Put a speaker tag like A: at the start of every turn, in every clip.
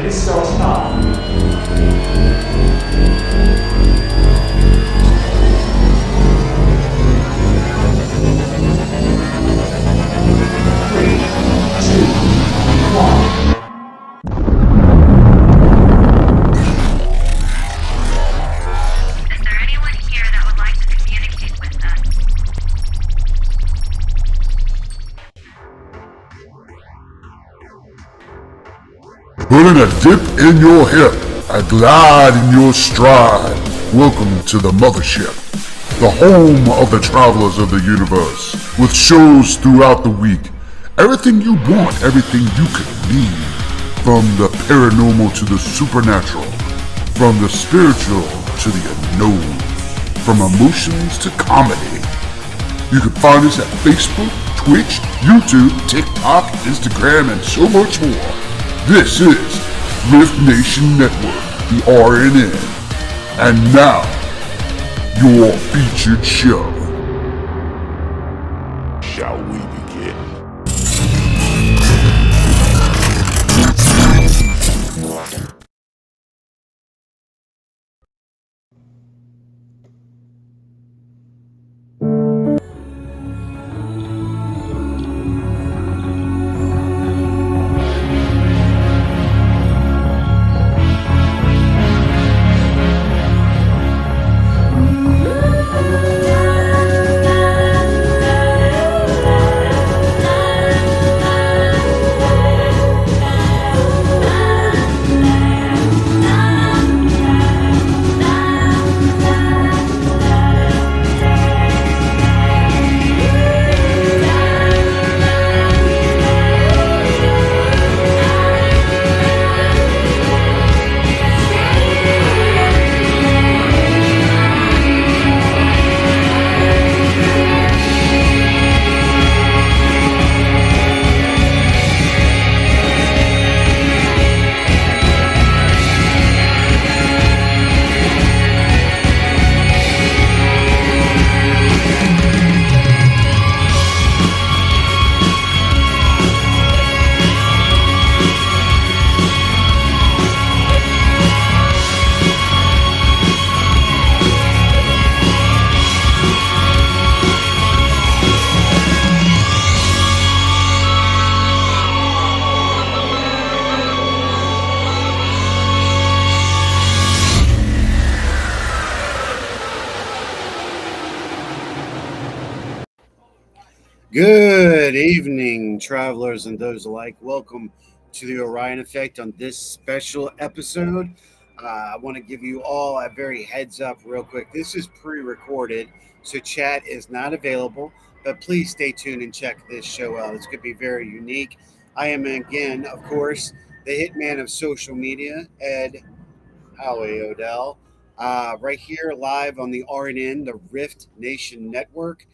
A: It starts now.
B: Putting a dip in your hip, a glide in your stride. Welcome to the mothership, the home of the travelers of the universe, with shows throughout the week. Everything you want, everything you could need. From the paranormal to the supernatural, from the spiritual to the unknown, from emotions to comedy. You can find us at Facebook, Twitch, YouTube, TikTok, Instagram, and so much more. This is R.I.F.T Nation Network, the RNN. And now, your featured show. Shall we begin?
C: Good evening, travelers and those alike. Welcome to the Orion Effect on this special episode. I want to give you all a very heads up real quick. This is pre-recorded, so chat is not available, but please stay tuned and check this show out. It's going to be very unique. I am, again, of course, the hitman of social media, Ed Howie Odell, right here live on the RNN, the R.I.F.T Nation Network.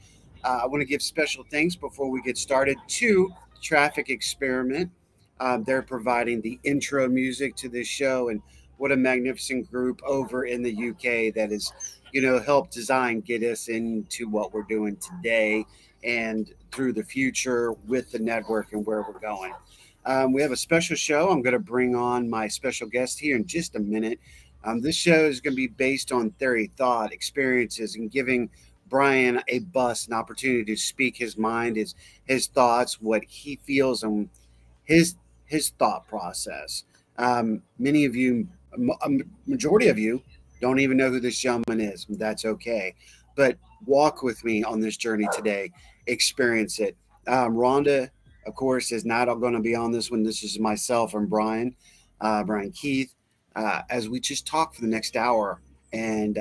C: I want to give special thanks before we get started to Traffic Experiment. They're providing the intro music to this show, and what a magnificent group over in the UK that has, helped design, get us into what we're doing today and through the future with the network and where we're going. We have a special show. I'm going to bring on my special guest here in just a minute. This show is going to be based on theory, thought, experiences, and giving Brian a bus, an opportunity to speak his mind, his thoughts, what he feels, and his thought process. Many of you, a majority of you, don't even know who this gentleman is. That's okay. But walk with me on this journey today. Experience it. Rhonda, of course, is not going to be on this one. This is myself and Brian Keith, as we just talk for the next hour and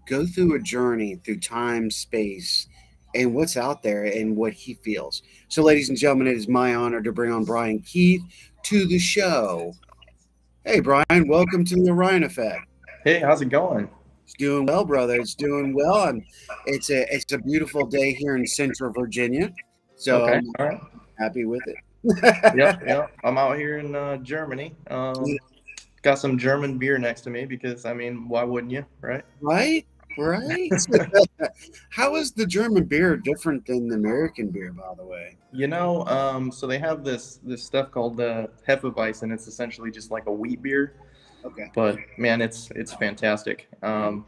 C: go through a journey through time, space, and what's out there and what he feels. So, ladies and gentlemen, it is my honor to bring on Brian Keith to the show. Hey, Brian, welcome to the Orion Effect.
D: Hey, how's it going?
C: It's doing well, brother. It's doing well. And it's a beautiful day here in Central Virginia. So
D: okay,
C: I'm
D: all right.
C: Happy with it.
D: Yep. I'm out here in Germany. Got some German beer next to me because, I mean, why wouldn't you, right?
C: Right? Right? How is the German beer different than the American beer, by the way?
D: So they have this stuff called Hefeweizen, and it's essentially just like a wheat beer.
C: Okay.
D: But man, it's fantastic. So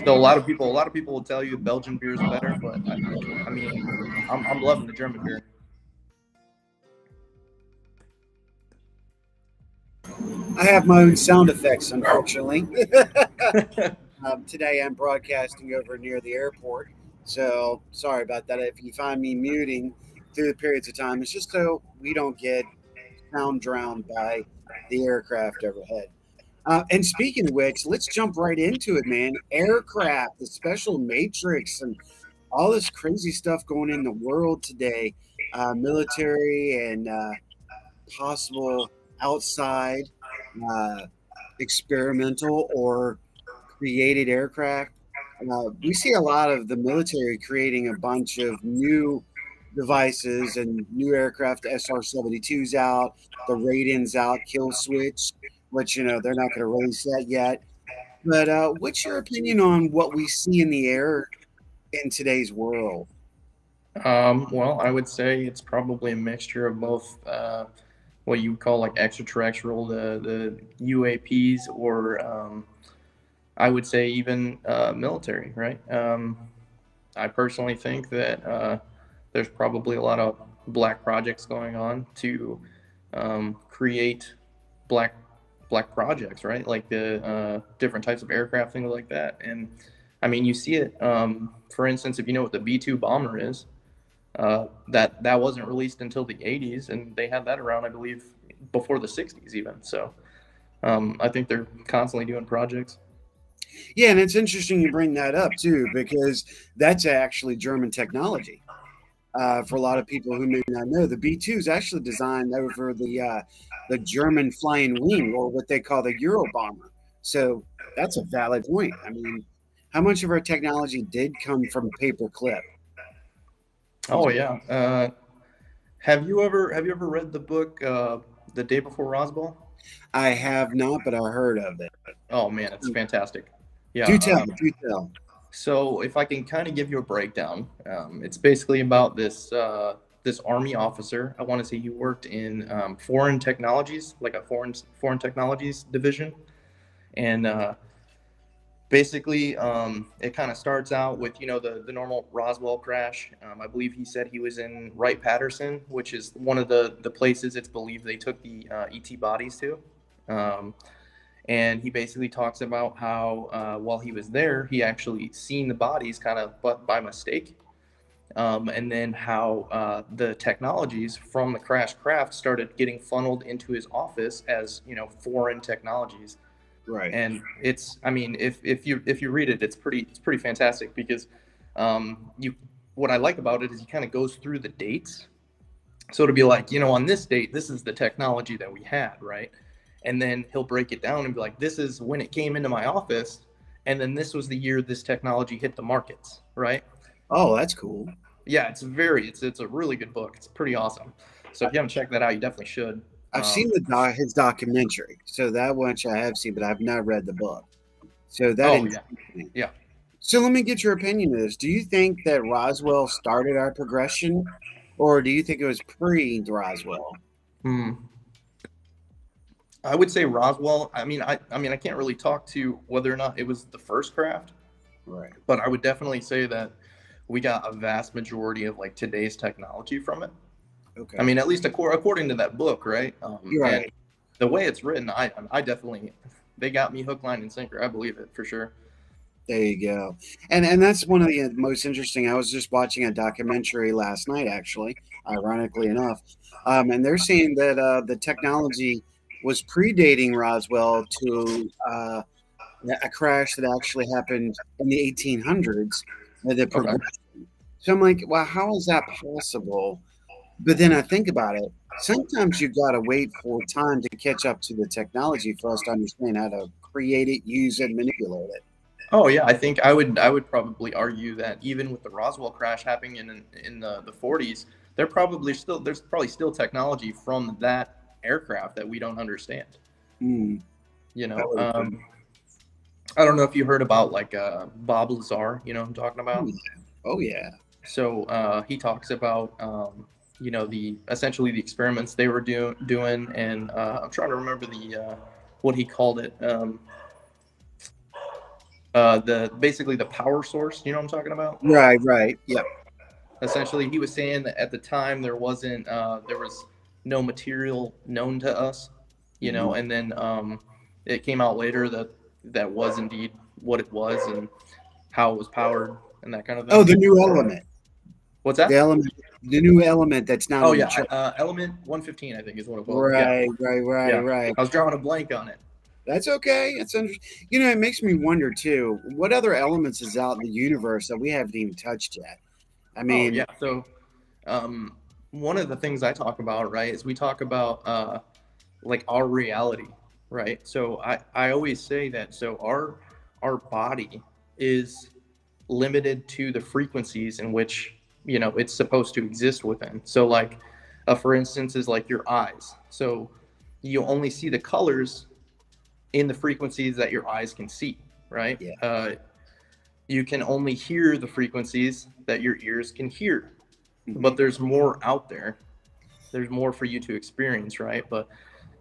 D: a lot of people will tell you Belgian beer is better, but I mean, I'm loving the German beer.
C: I have my own sound effects, unfortunately. Today I'm broadcasting over near the airport, so sorry about that. If you find me muting through the periods of time, it's just so we don't get sound drowned by the aircraft overhead. And speaking of which, let's jump right into it, man. Aircraft, the special matrix, and all this crazy stuff going in the world today, military and possible outside uh, experimental or created aircraft. We see a lot of the military creating a bunch of new devices and new aircraft. SR-72's out, the Raiden's out, Kill Switch, which they're not going to release that yet. But what's your opinion on what we see in the air in today's world?
D: Well, I would say it's probably a mixture of both what you would call like extraterrestrial, the UAPs, or I would say even military, right? I personally think that there's probably a lot of black projects going on to create black projects, right? Like the different types of aircraft, things like that. And I mean, you see it. For instance, if you know what the B-2 bomber is, that wasn't released until the 80s, and they had that around, I believe, before the 60s even. So I think they're constantly doing projects.
C: Yeah, and it's interesting you bring that up too, because that's actually German technology. For a lot of people who may not know, the B-2 is actually designed over the German flying wing, or what they call the Eurobomber. So that's a valid point. I mean, how much of our technology did come from paperclip?
D: Oh yeah. Have you ever read the book The Day Before Roswell?
C: I have not, but I heard of it.
D: Oh man, it's fantastic. Yeah.
C: Do tell, do tell.
D: So if I can kind of give you a breakdown, it's basically about this army officer. I want to say he worked in foreign technologies, like a foreign technologies division, and basically it kind of starts out with the normal Roswell crash. I believe he said he was in Wright-Patterson, which is one of the places it's believed they took the ET bodies to. And he basically talks about how while he was there, he actually seen the bodies kind of by mistake. And then how the technologies from the crashed craft started getting funneled into his office as, foreign technologies.
C: Right.
D: And I mean, if you read it, it's pretty fantastic, because what I like about it is he kind of goes through the dates. So it'll be like, on this date, this is the technology that we had, right? And then he'll break it down and be like, this is when it came into my office, and then this was the year this technology hit the markets, right?
C: Oh, that's cool.
D: Yeah, it's a really good book. It's pretty awesome. So if you haven't checked that out, you definitely should.
C: I've seen his documentary, so that much I have seen, but I've not read the book. So that
D: yeah.
C: So let me get your opinion on this. Do you think that Roswell started our progression, or do you think it was pre-Roswell?
D: I would say Roswell. I mean, I can't really talk to whether or not it was the first craft,
C: right?
D: But I would definitely say that we got a vast majority of like today's technology from it.
C: Okay.
D: I mean, at least according to that book, right?
C: You're right.
D: And the way it's written, I definitely, they got me hook, line, and sinker. I believe it for sure.
C: There you go. And that's one of the most interesting. I was just watching a documentary last night, actually, ironically enough, and they're saying that the technology was predating Roswell to a crash that actually happened in the 1800s. The progression. Okay. So I'm like, well, how is that possible? But then I think about it. Sometimes you got to wait for time to catch up to the technology for us to understand how to create it, use it, manipulate it.
D: Oh yeah, I think I would probably argue that even with the Roswell crash happening in the 40s, there's probably still technology from that aircraft that we don't understand. I don't know if you heard about like Bob Lazar, you know what I'm talking
C: Oh
D: about?
C: yeah. Oh yeah.
D: So he talks about you know, the essentially the experiments they were doing, and I'm trying to remember the what he called it. The basically the power source. You know what I'm talking about?
C: Right. Right. Yep.
D: Essentially, he was saying that at the time there was no material known to us, you know,
C: Mhm.
D: and then it came out later that that was indeed what it was and how it was powered and that kind of
C: Oh,
D: thing.
C: the new element.
D: What's
C: The
D: that?
C: element. The new element that's not
D: Oh
C: on the
D: yeah,
C: chart.
D: Element 115, I think is what it was. Yeah,
C: Right. Right. Right.
D: yeah.
C: Right.
D: I was drawing a blank on it.
C: That's okay. You know, it makes me wonder too. What other elements is out in the universe that we haven't even touched yet? I
D: Oh
C: mean,
D: yeah. So um, one of the things I talk about, right, is we talk about like our reality, right? So I always say that so our body is limited to the frequencies in which, you know, it's supposed to exist within. So like for instance is like your eyes. So you only see the colors in the frequencies that your eyes can see, right?
C: yeah.
D: You can only hear the frequencies that your ears can hear, but
C: Hmm.
D: there's more out there. There's more for you to experience, right? But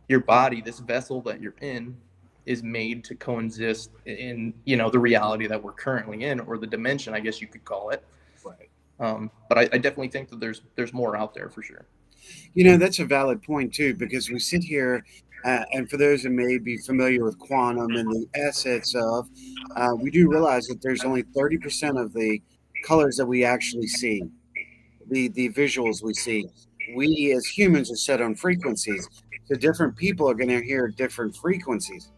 D: your body, this vessel that you're in, is made to coexist in, you know, the reality that we're currently in, or the dimension, I guess you could call it.
C: Right.
D: But I definitely think that there's more out there for sure.
C: You know, that's a valid point too, because we sit here, and for those who may be familiar with quantum and the assets of, we do realize that there's only 30% of the colors that we actually see, the visuals we see. We as humans are set on frequencies, so different people are going to hear different frequencies.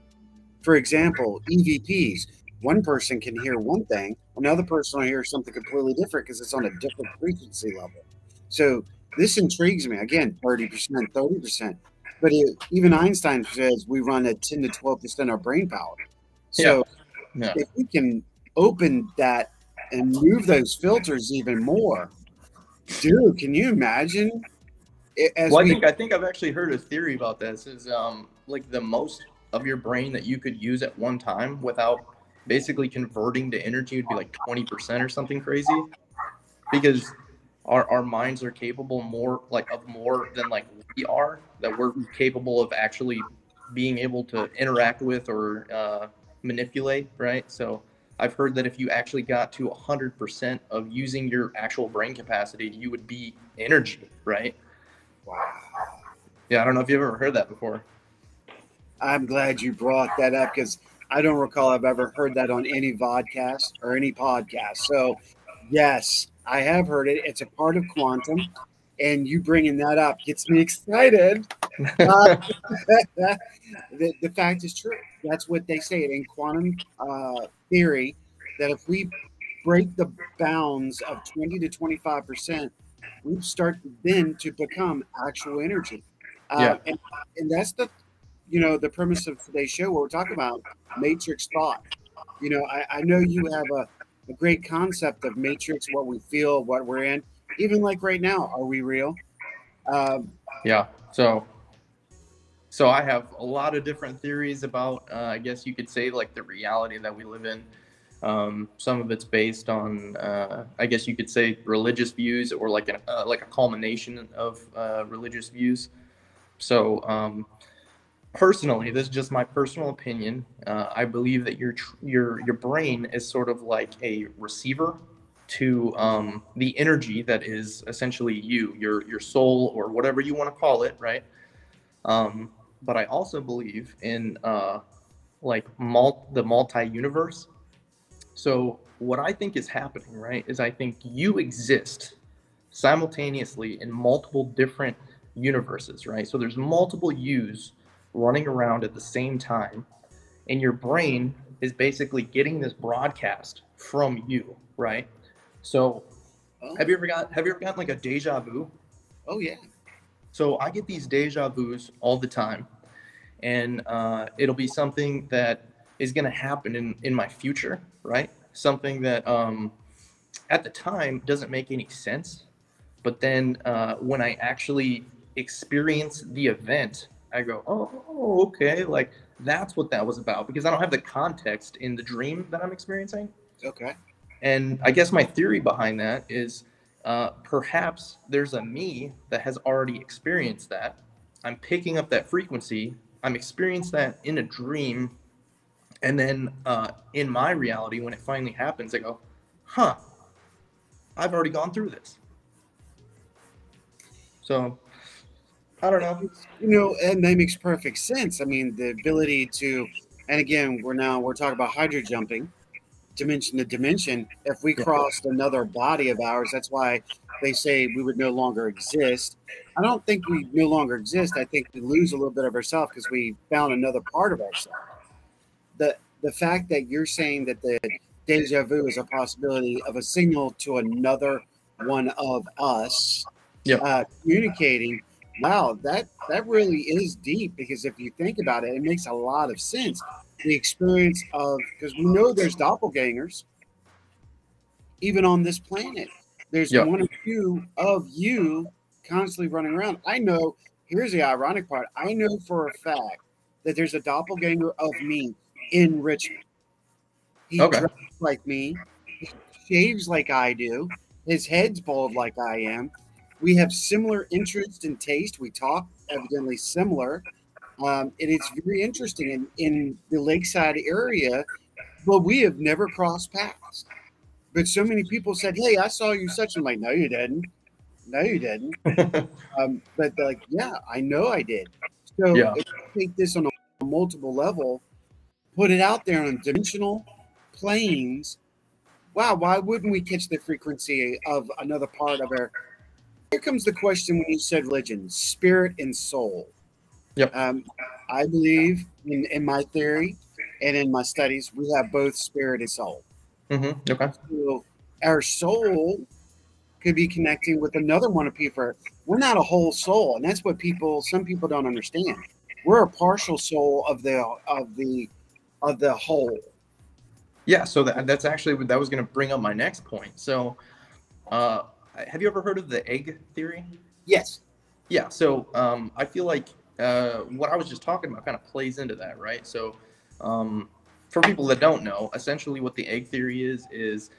C: For example, EVPs. One person can hear one thing, another person will hear something completely different because it's on a different frequency level. So this intrigues me. Again, 30%, 30%. But even Einstein says we run at 10 to 12% of brain power.
D: Yeah,
C: So
D: yeah.
C: if we can open that and move those filters even more, dude, can you imagine as
D: Well,
C: we
D: I think I've actually heard a theory about this. Is like the most of your brain that you could use at one time without basically converting to energy would be like 20% or something crazy, because our minds are capable more like of more than like we are, that we're capable of actually being able to interact with or manipulate, right? So I've heard that if you actually got to 100% of using your actual brain capacity, you would be energy, right? Yeah, I don't know if you've ever heard that before.
C: I'm glad you brought that up because I don't recall I've ever heard that on any vodcast or any podcast. So, yes, I have heard it. It's a part of quantum, and you bringing that up gets me excited. Uh, the fact is true. That's what they say in quantum theory that if we break the bounds of 20 to 25%, we start then to become actual energy.
D: Yeah,
C: And that's the premise of today's show where we're talking about matrix thought. I know you have a great concept of matrix, what we feel, what we're in. Even like right now, are we real? Um,
D: yeah. So I have a lot of different theories about, I guess you could say, like the reality that we live in. Some of it's based on, I guess you could say, religious views, or like a culmination of religious views. So personally, this is just my personal opinion. I believe that your brain is sort of like a receiver to the energy that is essentially your soul, or whatever you want to call it, right? But I also believe in like the multi-universe. So what I think is happening, right, is I think you exist simultaneously in multiple different universes, right? So there's multiple yous running around at the same time, and your brain is basically getting this broadcast from you, right? So
C: oh,
D: have you ever gotten like a deja vu?
C: oh yeah.
D: So I get these deja vus all the time, and it'll be something that is going to happen in my future, right? Something that at the time doesn't make any sense, but then when I actually experience the event, I go, oh, okay, like That's what that was about, because I don't have the context in the dream that I'm experiencing.
C: Okay.
D: And I guess my theory behind that is perhaps there's a me that has already experienced that. I'm picking up that frequency. I'm experiencing that in a dream. And then in my reality, when it finally happens, I go, huh, I've already gone through this. So I don't know.
C: You know, and that makes perfect sense. I mean, the ability to, and again, we're talking about hydro jumping, dimension to dimension. If we
D: Yeah.
C: crossed another body of ours, that's why they say we would no longer exist. I don't think we no longer exist. I think we lose a little bit of ourselves because we found another part of ourselves. The fact that you're saying that the deja vu is a possibility of a signal to another one of us communicating. Wow, that really is deep, because if you think about it, it makes a lot of sense. The experience of, because we know there's doppelgangers even on this planet. There's
D: Yeah.
C: one or two of you constantly running around. I know, here's the ironic part. I know for a fact that there's a doppelganger of me in Richmond. He
D: Okay.
C: dresses like me. He shaves like I do. His head's bald like I am. We have similar interest and taste. We talk evidently similar. And it's very interesting in the lakeside area, but we have never crossed paths. But so many people said, "Hey, I saw you such." I'm like, "No, you didn't. No, you didn't." But they're like, "Yeah, I know I did." So
D: Yeah.
C: if you take this on a multiple level, put it out there on dimensional planes. Wow, why wouldn't we catch the frequency of another part of our? Here comes the question when you said religion, spirit and soul.
D: Yep.
C: I believe in my theory and in my studies, we have both spirit and soul.
D: Okay.
C: So our soul could be connecting with another one of people. We're not a whole soul, and that's what some people don't understand. We're a partial soul of the whole.
D: Yeah. So that's actually, that was going to bring up my next point. So have you ever heard of the egg theory?
C: Yes.
D: Yeah. So I feel like what I was just talking about kind of plays into that, right? So for people that don't know, essentially what the egg theory is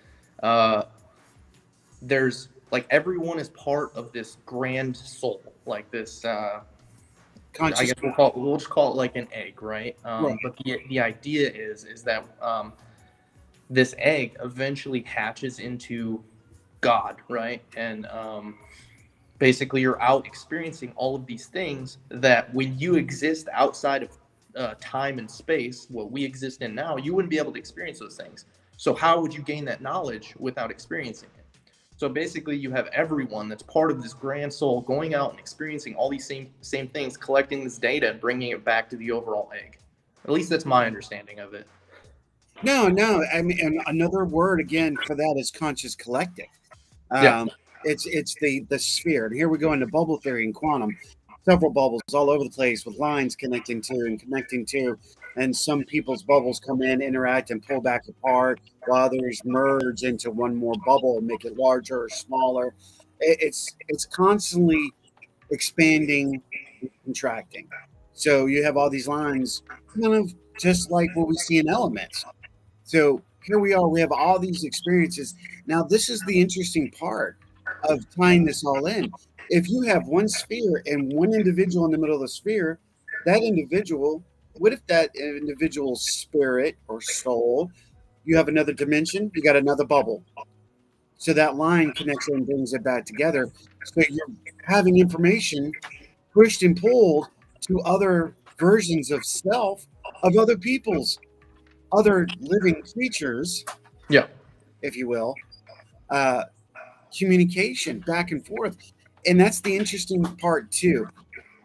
D: there's like, everyone is part of this grand soul, like this. I guess we'll just call it like an egg, right?
C: Right.
D: But the idea is that this egg eventually hatches into God, right? And basically you're out experiencing all of these things that when you exist outside of time and space, what we exist in now, you wouldn't be able to experience those things. So how would you gain that knowledge without experiencing it? So basically you have everyone that's part of this grand soul going out and experiencing all these same things, collecting this data and bringing it back to the overall egg. At least that's my understanding of it.
C: No. I mean, and another word again for that is conscious collective.
D: Yeah.
C: It's the sphere. And here we go into bubble theory and quantum. Several bubbles all over the place with lines connecting to, and some people's bubbles come in, interact, and pull back apart, while others merge into one more bubble and make it larger or smaller. It's constantly expanding and contracting. So you have all these lines, kind of just like what we see in elements. So here we are. We have all these experiences. Now, this is the interesting part of tying this all in. If you have one sphere and one individual in the middle of the sphere, that individual, what if that individual's spirit or soul, you have another dimension, you got another bubble. So that line connects and brings it back together. So you're having information pushed and pulled to other versions of self, of other people's, other living creatures,
D: Yeah.
C: if you will, communication back and forth. And that's the interesting part too.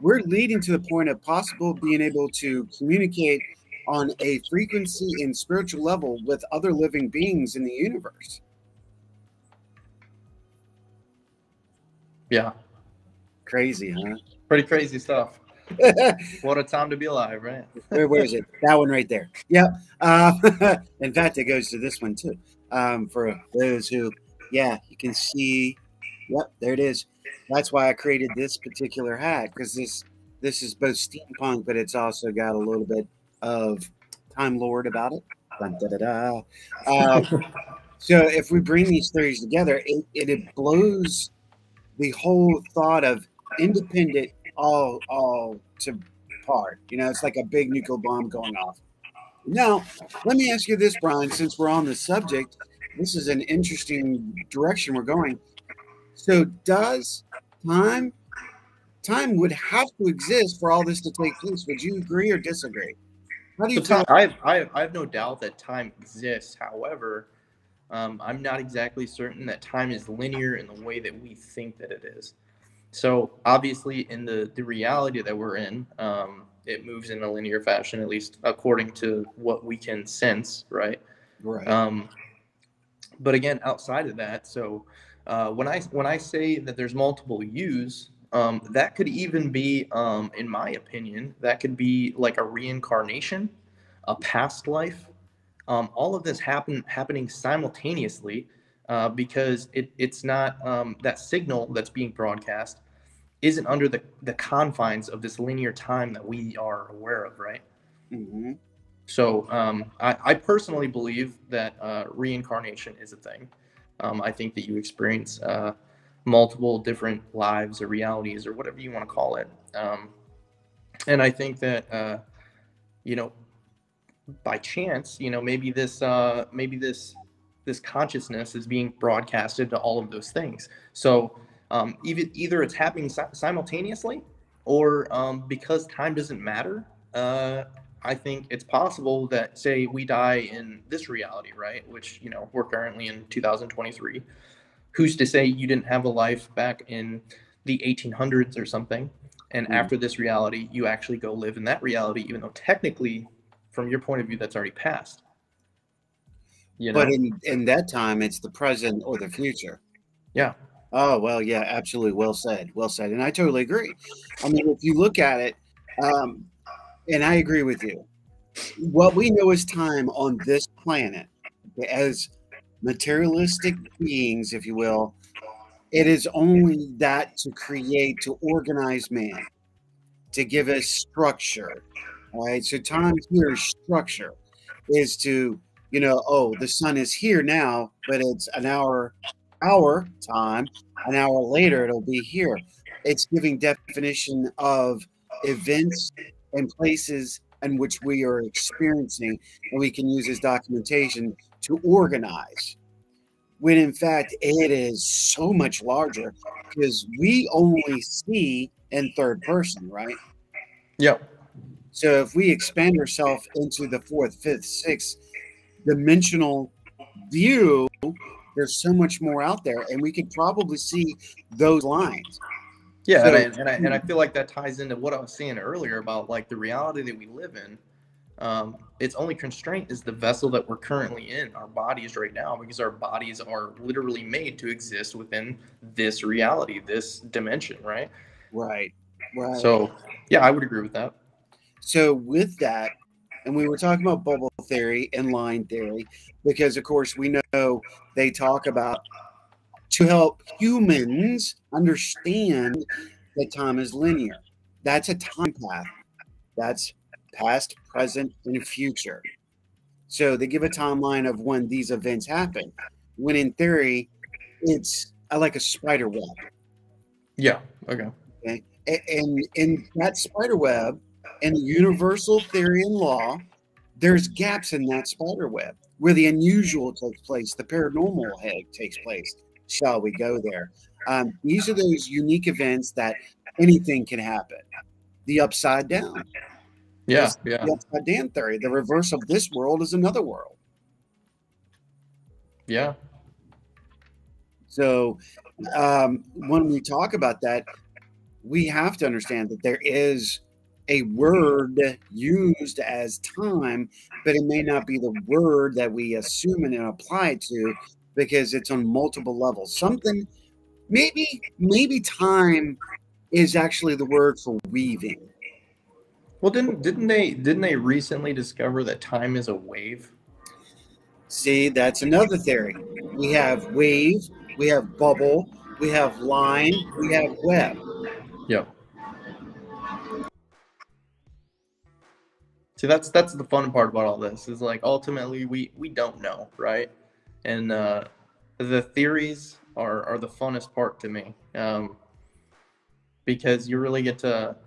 C: We're leading to the point of possible being able to communicate on a frequency and spiritual level with other living beings in the universe.
D: Yeah.
C: Crazy, huh?
D: Pretty crazy stuff. What a time to be alive, right?
C: Where is it? That one right there. Yep. In fact, it goes to this one too. For those who, yeah, you can see. Yep, there it is. That's why I created this particular hat, because this is both steampunk, but it's also got a little bit of Time Lord about it. Dun, da, da, da. So if we bring these theories together, it blows the whole thought of independent all to part. You know, it's like a big nuclear bomb going off. Now, let me ask you this, Brian, since we're on the subject, this is an interesting direction we're going. So does time would have to exist for all this to take place? Would you agree or disagree? How do you feel?
D: I have no doubt that time exists. However, I'm not exactly certain that time is linear in the way that we think that it is. So obviously, in the reality that we're in, it moves in a linear fashion, at least according to what we can sense, right?
C: Right.
D: But again, outside of that, so when I say that there's multiple yous, that could even be, in my opinion, that could be like a reincarnation, a past life. All of this happening simultaneously, because it's not, that signal that's being broadcast isn't under the confines of this linear time that we are aware of, right?
C: Mm-hmm.
D: So I personally believe that reincarnation is a thing. I think that you experience multiple different lives or realities or whatever you want to call it. And I think that, you know, by chance, you know, maybe this consciousness is being broadcasted to all of those things. So either it's happening simultaneously, or because time doesn't matter. I think it's possible that, say, we die in this reality, right? Which, you know, we're currently in 2023. Who's to say you didn't have a life back in the 1800s or something, and after this reality, you actually go live in that reality, even though technically, from your point of view, that's already passed. You know?
C: But in that time, it's the present or the future.
D: Yeah.
C: Oh, well, yeah, absolutely. Well said. Well said. And I totally agree. I mean, if you look at it, and I agree with you, what we know as time on this planet, as materialistic beings, if you will, it is only that to create, to organize man, to give us structure. All right. So time here is structure, is to, you know, oh, the sun is here now, but it's an hour time. An hour later, it'll be here. It's giving definition of events and places in which we are experiencing, and we can use as documentation to organize. When in fact, it is so much larger because we only see in third person, right?
D: Yeah.
C: So if we expand ourselves into the fourth, fifth, sixth dimensional view, there's so much more out there, and we could probably see those lines.
D: Yeah,
C: So,
D: and I feel like that ties into what I was saying earlier about like the reality that we live in. Its only constraint is the vessel that we're currently in, our bodies right now, because our bodies are literally made to exist within this reality, this dimension, right?
C: right.
D: So, yeah, I would agree with that.
C: So with that, and we were talking about bubble theory and line theory, because of course we know they talk about to help humans understand that time is linear. That's a time path. That's past, present, and future. So they give a timeline of when these events happen. When in theory, it's like a spider web.
D: Yeah. Okay.
C: Okay? And in that spider web, and the universal theory and law, there's gaps in that spider web where the unusual takes place, the paranormal takes place. Shall we go there? These are those unique events that anything can happen. The upside down.
D: Yeah.
C: The upside down theory. The reverse of this world is another world.
D: Yeah.
C: So when we talk about that, we have to understand that there is a word used as time, but it may not be the word that we assume and apply to, because it's on multiple levels. Something, maybe time is actually the word for weaving.
D: Well, didn't they recently discover that time is a wave?
C: See, that's another theory. We have wave, we have bubble, we have line, we have web.
D: Yep. See, that's the fun part about all this is like ultimately we don't know, right? And the theories are the funnest part to me, because you really get to,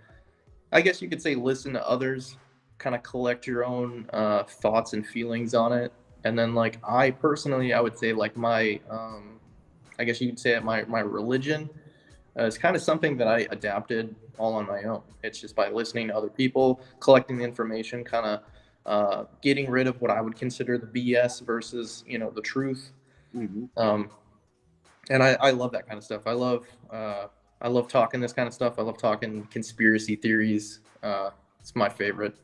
D: I guess you could say, listen to others, kind of collect your own thoughts and feelings on it, and then like I personally, I would say like my, I guess you could say it, my religion is kind of something that I adapted all on my own. It's just by listening to other people, collecting the information, kind of getting rid of what I would consider the BS versus the truth. And I love that kind of stuff. I love talking this kind of stuff. I love talking conspiracy theories. It's my favorite.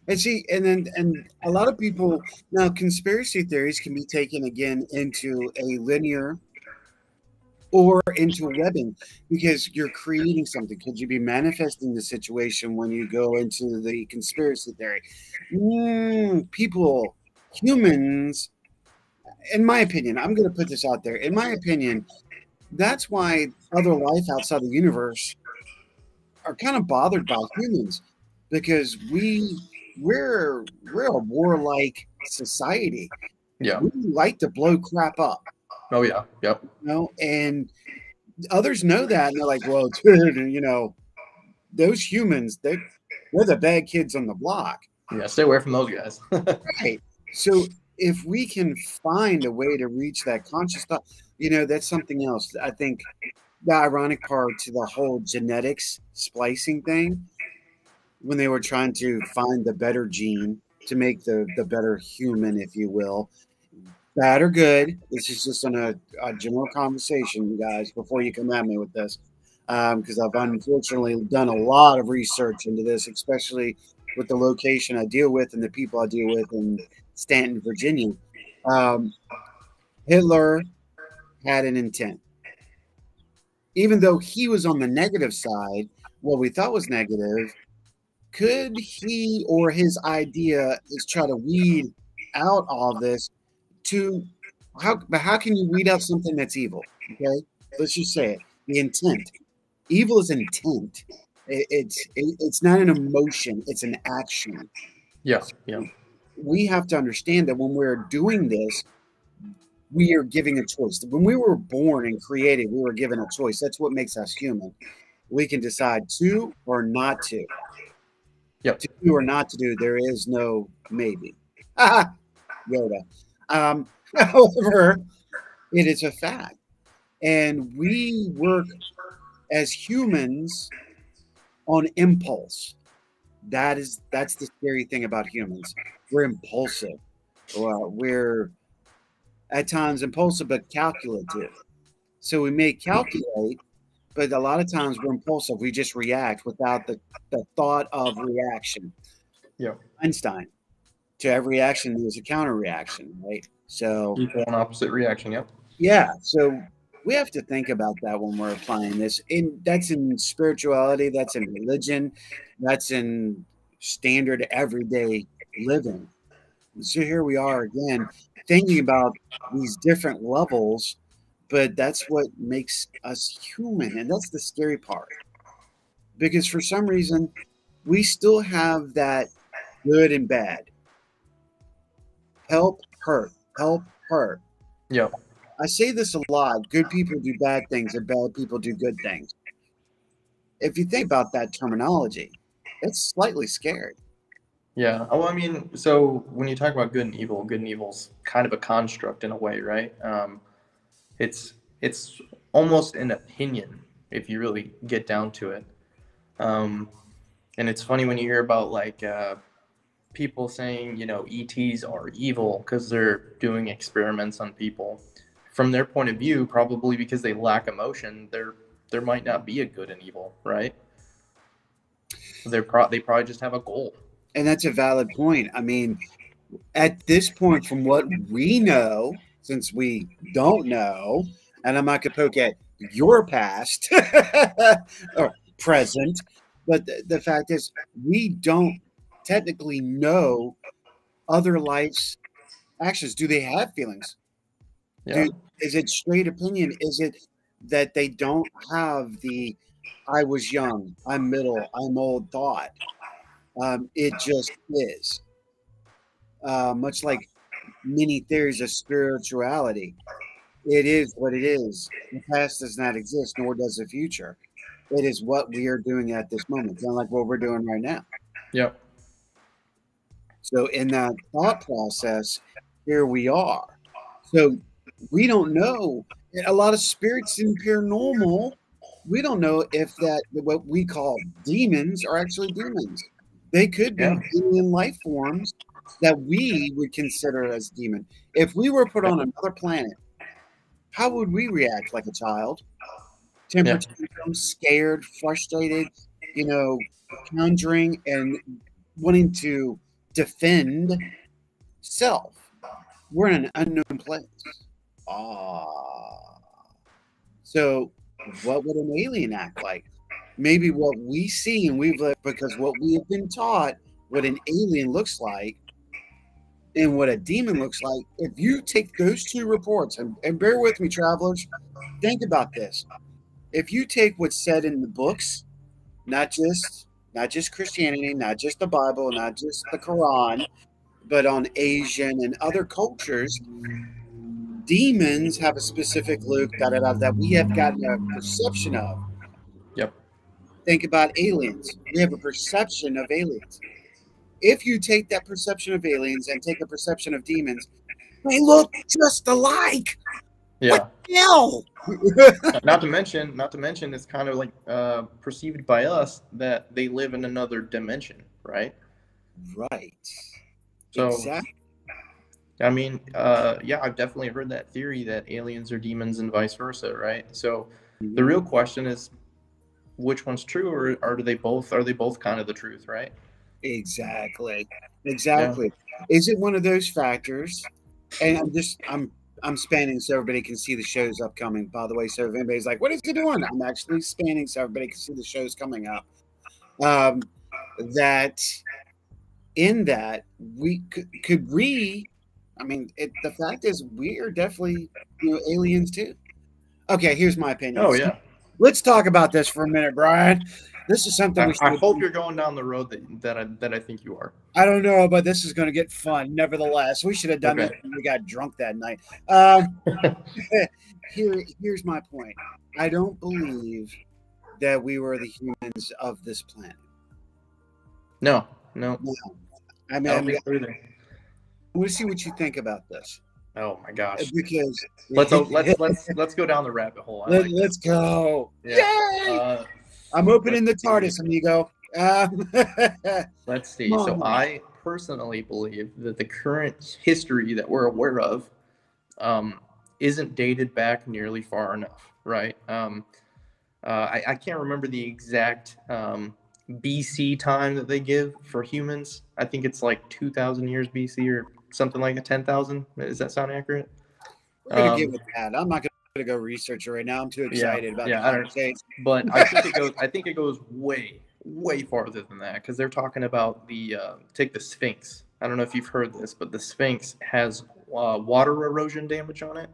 C: And see, and a lot of people now, conspiracy theories can be taken again into a linear or into webbing, because you're creating something. Could you be manifesting the situation when you go into the conspiracy theory? People, humans, in my opinion, I'm going to put this out there. In my opinion, that's why other life outside the universe are kind of bothered by humans, because we're a warlike society.
D: Yeah.
C: We like to blow crap up.
D: Oh yeah. Yep.
C: And others know that, and they're like, well, dude, those humans, they're the bad kids on the block.
D: Yeah, stay away from those guys.
C: Right. So if we can find a way to reach that conscious thought, that's something else. I think the ironic part to the whole genetics splicing thing, when they were trying to find the better gene to make the better human, if you will, bad or good. This is just on a general conversation, you guys, before you come at me with this, because I've unfortunately done a lot of research into this, especially with the location I deal with and the people I deal with in Stanton, Virginia. Hitler had an intent. Even though he was on the negative side, what we thought was negative, could he or his idea is try to weed out all this to how can you weed out something that's evil? Okay, let's just say it. The intent. Evil is intent. It's not an emotion. It's an action.
D: Yeah. Yeah.
C: We have to understand that when we're doing this, we are giving a choice. When we were born and created, we were given a choice. That's what makes us human. We can decide to or not to.
D: Yep.
C: To do or not to do, there is no maybe. Yoda. However, it is a fact. And we work as humans on impulse. That's the scary thing about humans. We're impulsive. We're at times impulsive, but calculative. So we may calculate, but a lot of times we're impulsive. We just react without the thought of reaction.
D: Yeah.
C: Einstein. To every action, there's a counter reaction, right? So
D: equal and opposite reaction. Yep.
C: Yeah. So we have to think about that when we're applying this. That's in spirituality. That's in religion. That's in standard everyday living. So here we are again, thinking about these different levels, but that's what makes us human. And that's the scary part. Because for some reason, we still have that good and bad. Help, hurt. Help, hurt.
D: Yeah.
C: I say this a lot. Good people do bad things and bad people do good things. If you think about that terminology, it's slightly scary.
D: Yeah. Oh, I mean, so when you talk about good and evil's kind of a construct in a way, right? It's almost an opinion if you really get down to it. And it's funny when you hear about like people saying, ETs are evil because they're doing experiments on people. From their point of view, probably because they lack emotion, there might not be a good and evil, right? They probably just have a goal.
C: And that's a valid point. I mean, at this point, from what we know, since we don't know, and I'm not going to poke at your past or present, but the fact is, we don't technically know other life's actions. Do they have feelings?
D: Yeah.
C: Is it straight opinion? Is it that they don't have the I was young, I'm middle, I'm old thought? It just is. Much like many theories of spirituality, it is what it is. The past does not exist, nor does the future. It is what we are doing at this moment, kind of like what we're doing right now.
D: Yep.
C: So, in that thought process, here we are. So, we don't know. A lot of spirits in paranormal, we don't know if that what we call demons are actually demons. They could be
D: Yeah.
C: alien life forms that we would consider as demon. If we were put on another planet, how would we react like a child? Temper tantrum, scared, frustrated, you know, conjuring and wanting to defend self. We're in an unknown place. Ah. So what would an alien act like? Maybe what we see and we've because what we have been taught what an alien looks like and what a demon looks like. If you take those two reports and bear with me, travelers, think about this. If you take what's said in the books, not just Christianity, not just the Bible, not just the Quran, but on Asian and other cultures, demons have a specific look that we have gotten a perception of.
D: Yep.
C: Think about aliens. We have a perception of aliens. If you take that perception of aliens and take a perception of demons, they look just alike.
D: Yeah.
C: What the hell?
D: Not to mention, it's kind of like perceived by us that they live in another dimension, right?
C: Right.
D: So,
C: exactly.
D: I mean, yeah, I've definitely heard that theory that aliens are demons and vice versa, right? So, the real question is, which one's true, or are they both kind of the truth, right?
C: Exactly.
D: Yeah.
C: Is it one of those factors? And I'm spanning so everybody can see the shows upcoming. By the way, so if anybody's like, "What is he doing?" I'm actually spanning so everybody can see the shows coming up. That in that we could we. I mean, the fact is, we are definitely aliens too. Okay, here's my opinion.
D: Oh yeah.
C: Let's talk about this for a minute, Brian. This is something we should.
D: I hope you're going down the road that I think you are.
C: I don't know, but this is going to get fun. Nevertheless, we should have done this when we got drunk that night. Here's my point. I don't believe that we were the humans of this planet.
D: No.
C: I mean,
D: I don't think so either.
C: I want to see what you think about this.
D: Oh my gosh.
C: Because
D: let's go down the rabbit hole.
C: Let's go.
D: Yeah.
C: Yay! I'm opening the TARDIS, amigo.
D: Let's see. So I personally believe that the current history that we're aware of isn't dated back nearly far enough, right? I can't remember the exact BC time that they give for humans. I think it's like 2,000 years BC or something like 10,000. Does that sound accurate?
C: We're gonna give it that. I'm not gonna go research it right now. I'm too excited about the conversation.
D: But I think it goes way farther than that, because they're talking about take the Sphinx. I don't know if you've heard this, but the Sphinx has water erosion damage on it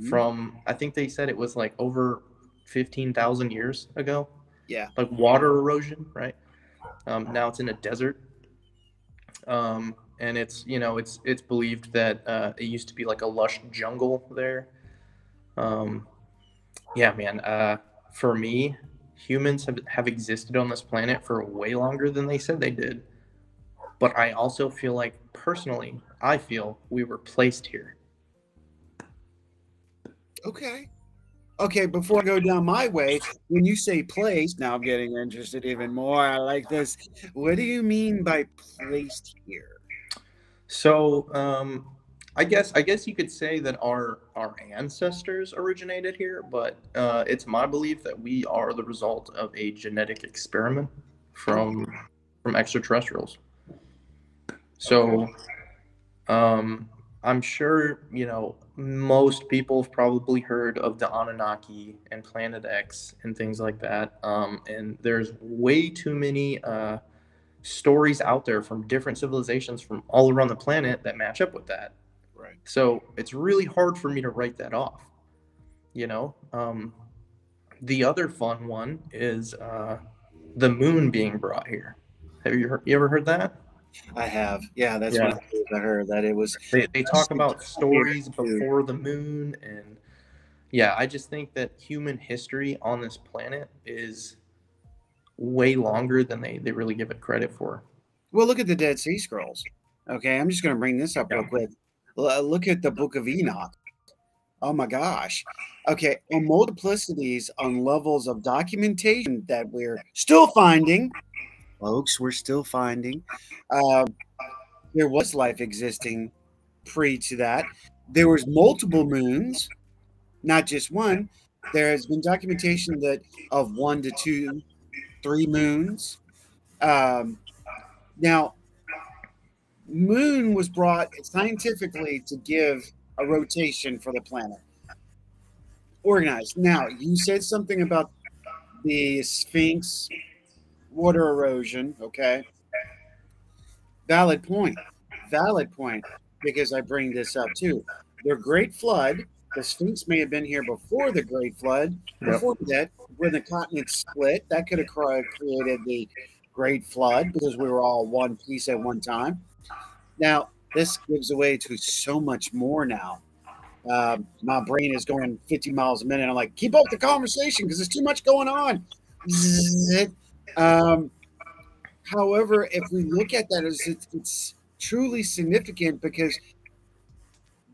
D: from, I think they said it was like over 15,000 years ago.
C: Yeah.
D: Like water erosion, right? Now it's in a desert. And it's believed that it used to be like a lush jungle there. Yeah, man. For me, humans have existed on this planet for way longer than they said they did. But I also feel like, personally, I feel we were placed here.
C: Okay, before I go down my way, when you say placed, now I'm getting interested even more. I like this. What do you mean by placed here?
D: So, I guess you could say that our ancestors originated here, but it's my belief that we are the result of a genetic experiment from extraterrestrials. So, I'm sure most people have probably heard of the Anunnaki and Planet X and things like that. And there's way too many stories out there from different civilizations from all around the planet that match up with that.
C: Right.
D: So it's really hard for me to write that off. The other fun one is the moon being brought here. You ever heard that?
C: I have. Yeah, that's
D: Yeah.
C: one of the things I heard, that it was.
D: They talk about stories before the moon, and yeah, I just think that human history on this planet is way longer than they really give it credit for.
C: Well, look at the Dead Sea Scrolls. Okay, I'm just going to bring this up real quick. Look at the Book of Enoch. Oh my gosh. Okay, on multiplicities, on levels of documentation that we're still finding, folks, we're still finding. There was life existing pre to that. There was multiple moons, not just one. There has been documentation that of 1 to 2, 3 moons. Now, moon was brought scientifically to give a rotation for the planet. Organized. Now, you said something about the Sphinx, water erosion. Okay. Valid point. Valid point. Because I bring this up too. The Great Flood, the Sphinx may have been here before the Great Flood, before that, when the continent split. That could have created the Great Flood because we were all one piece at one time. Now, this gives away to so much more now. My brain is going 50 miles a minute. I'm like, keep up the conversation because there's too much going on. However, if we look at that, it's truly significant because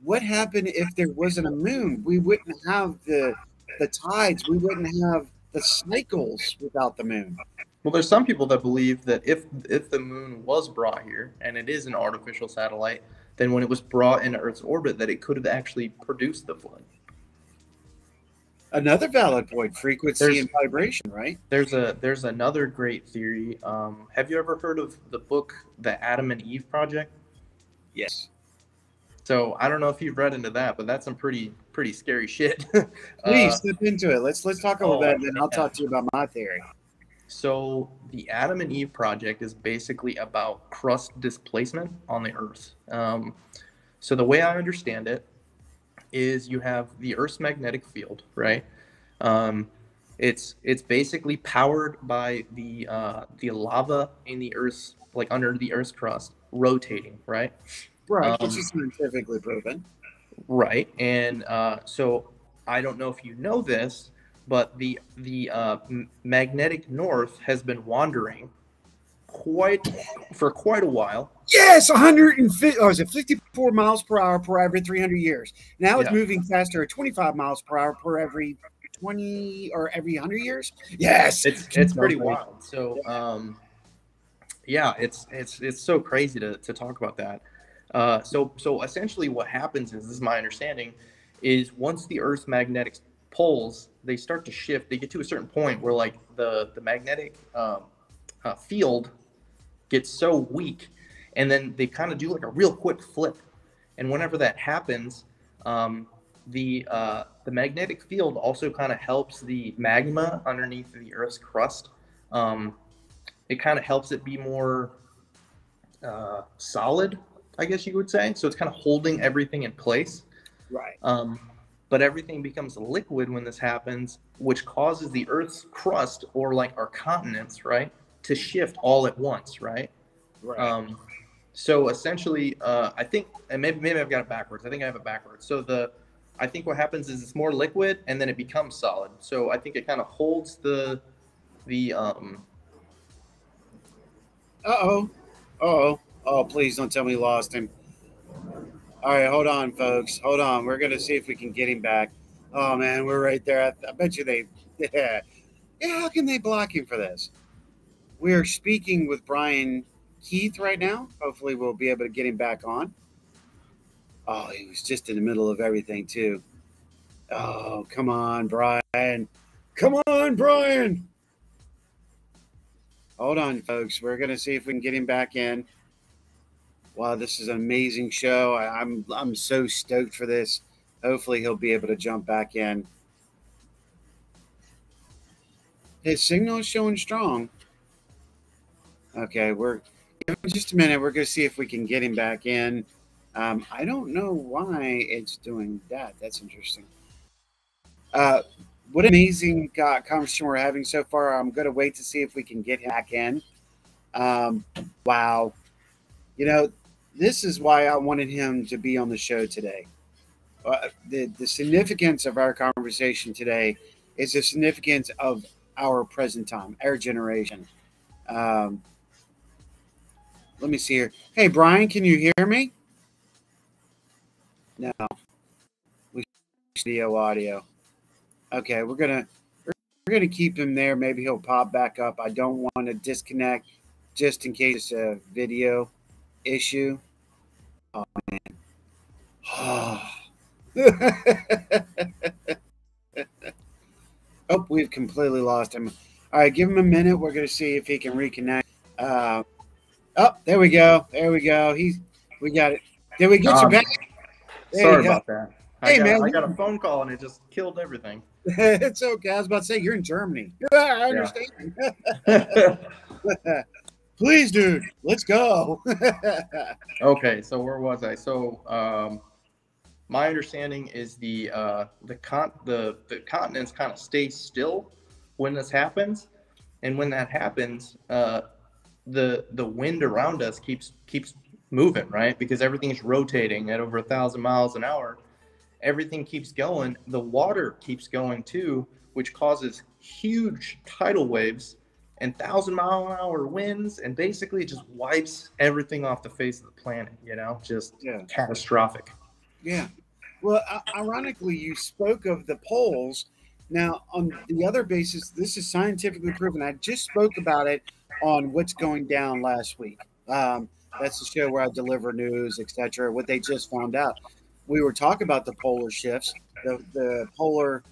C: what happened if there wasn't a moon? We wouldn't have the tides. We wouldn't have the cycles without the moon.
D: Well, there's some people that believe that if the moon was brought here and it is an artificial satellite, then when it was brought into Earth's orbit, that it could have actually produced the flood.
C: Another valid point: frequency and vibration. Right?
D: There's another great theory. Have you ever heard of the book, The Adam and Eve Project?
C: Yes.
D: So I don't know if you've read into that, but that's some pretty scary shit.
C: Please step into it. Let's talk about that, and then I'll talk to you about my theory.
D: So the Adam and Eve Project is basically about crust displacement on the Earth. So the way I understand it is you have the Earth's magnetic field, right? It's basically powered by the lava in the Earth's, like under the Earth's crust, rotating, right?
C: Right, which is scientifically proven.
D: Right, and so I don't know if you know this, but the magnetic north has been wandering for quite a while.
C: Yes, 150. Oh, is it 54 miles per hour per every 300 years? Now it's moving faster at 25 miles per hour per every 20 or every 100 years. Yes,
D: it's pretty wild. So yeah, it's so crazy to talk about that. So essentially what happens is, this is my understanding, is once the Earth's magnetic poles, they start to shift, they get to a certain point where like the magnetic field gets so weak, and then they kind of do like a real quick flip. And whenever that happens, the magnetic field also kind of helps the magma underneath the Earth's crust. It kind of helps it be more solid, I guess you would say. So it's kind of holding everything in place.
C: Right.
D: But everything becomes liquid when this happens, which causes the Earth's crust, or like our continents, right, to shift all at once, right?
C: Right.
D: So essentially, I think, and maybe I've got it backwards. I think I have it backwards. So I think what happens is it's more liquid and then it becomes solid. So I think it kind of holds the
C: Oh, please don't tell me you lost him. All right, hold on, folks. Hold on. We're going to see if we can get him back. Oh, man, we're right there. I bet you yeah, how can they block him for this? We are speaking with Brian Keith right now. Hopefully we'll be able to get him back on. Oh, he was just in the middle of everything, too. Oh, come on, Brian. Come on, Brian. Hold on, folks. We're going to see if we can get him back in. Wow, this is an amazing show. I'm so stoked for this. Hopefully he'll be able to jump back in. His signal is showing strong. Okay, we're in just a minute. We're going to see if we can get him back in. I don't know why it's doing that. That's interesting. What an amazing conversation we're having so far. I'm going to wait to see if we can get him back in. Wow. You know, this is why I wanted him to be on the show today. The significance of our conversation today is the significance of our present time, our generation. Um, let me see here. Hey, Brian, can you hear me? No, we video audio. Okay, we're gonna keep him there. Maybe he'll pop back up. I don't want to disconnect just in case it's a video issue. Oh man. Oh, we've completely lost him. All right, give him a minute. We're going to see if he can reconnect. Oh, there we go. There we go. We got it. Did we get you back?
D: Sorry about that.
C: Hey, man.
D: I got a phone call and it just killed everything.
C: It's okay. I was about to say, you're in Germany. I understand. Yeah. Please, dude, let's go.
D: Okay, so where was I? So my understanding is the continents kind of stay still when this happens, and when that happens, the wind around us keeps moving, right? Because everything's rotating at over 1,000 miles an hour. Everything keeps going. The water keeps going too, which causes huge tidal waves and 1,000-mile-an-hour winds, and basically it just wipes everything off the face of the planet. Just catastrophic.
C: Yeah. Well, ironically, you spoke of the poles. Now, on the other basis, this is scientifically proven. I just spoke about it on What's Going Down last week. That's the show where I deliver news, etc. What they just found out. We were talking about the polar shifts. The polar